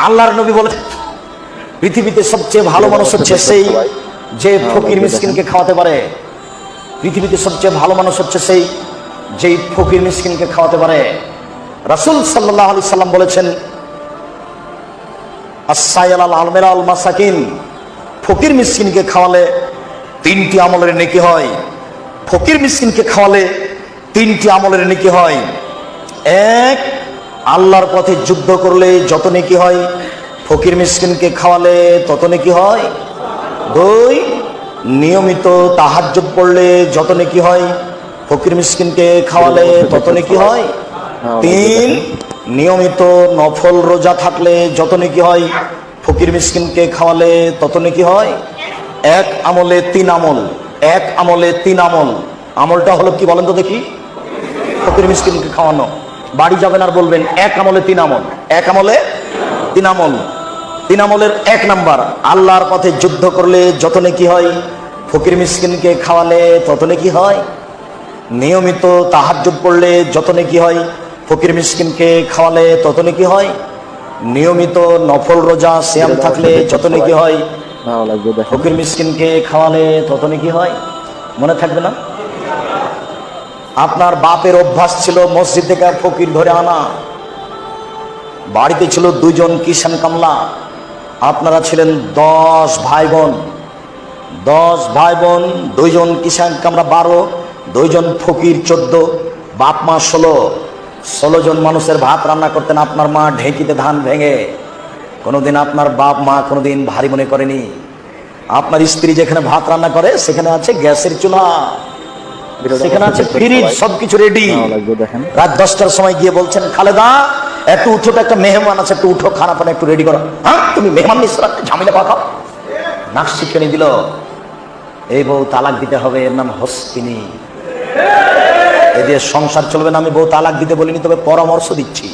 আল্লাহর নবী বলে পৃথিবীতে সবচেয়ে ভালো মানুষ হচ্ছে সেই যে ফকির মিসকিনকে খাওয়াতে পারে। পৃথিবীতে সবচেয়ে ভালো মানুষ হচ্ছে সেই যেই ফকির মিসকিনকে খাওয়াতে পারে। রাসূল সাল্লাল্লাহু আলাইহি সাল্লাম বলেছেন, আস-সাইল আল মাসাকিন, ফকির মিসকিনকে খাওয়ালে 3টি আমলের নেকি হয়। ফকির মিসকিনকে খাওয়ালে 3টি আমলের নেকি হয়। এক, আল্লাহর পথে যুদ্ধ করলে যত নেকি হয় ফকির মিসকিনকে খাওয়ালে তত নেকি হয়। 2, নিয়মিত তাহাজ্জুদ পড়লে যত নেকি হয় ফকির মিসকিনকে খাওয়ালে তত নেকি হয়। 3, নিয়মিত নফল রোজা থাকলে যত নেকি হয় ফকির মিসকিনকে খাওয়ালে তত নেকি হয়। এক আমলে 3 আমল, এক আমলে 3 আমল। আমলটা হলো কি বলেন তো দেখি? ফকির মিসকিনকে খাওয়ানো। বাড়ি যাবেন আর বলবেন এক আমলে 3 আমল, এক আমলে 3 আমল। 3 আমলের 1 নাম্বার, আল্লাহর পথে যুদ্ধ করলে যত নেকি হয় ফকির মিসকিনকে খাওয়ালে তত নেকি হয়। নিয়মিত তাহাজ্জুদ পড়লে যত নেকি হয় ফকির মিসকিনকে খাওয়ালে তত নেকি হয়। নিয়মিত নফল রোজা সিয়াম থাকলে যত নেকি হয় ফকির মিসকিনকে খাওয়ালে তত নেকি হয়। মনে থাকবে না? আপনার বাপের অভ্যাস ছিল মসজিদ থেকে ফকির ধরে আনা। বাড়িতে ছিল 2 জন কিষান কামলা। আপনারা ছিলেন 10 ভাই বোন। 10 ভাই বোন, 2 জন কিষান কামলা 12, 2 জন ফকির 14, বাপ মা 16 জন মানুষের ভাত রান্না করতেন আপনার মা ঢেঁকিতে ধান ভেঙে। কোনোদিন আপনার বাপ মা কোনোদিন ভারী মনে করেনি। আপনার স্ত্রী যেখানে ভাত রান্না করে সেখানে আছে গ্যাসের চুলা, সেখানে আছে ফ্রিজ, সবকিছু রেডি। রাত 10টার সময় গিয়ে বলছেন, খালেদা একটু উঠো, একটা মেহমান আছে, একটু উঠো, খানা পানা একটু রেডি করো। হ্যাঁ, তুমি মেহমান নিশ্চয় ঝামেলা পাকাও। নাক শিখে দিল, এই বউ তালাক দিতে হবে, এর নাম হস্তিনী। এদের সংসার চলবে না। আমি বউ তালাক দিতে বলিনি, তবে পরামর্শ দিচ্ছি।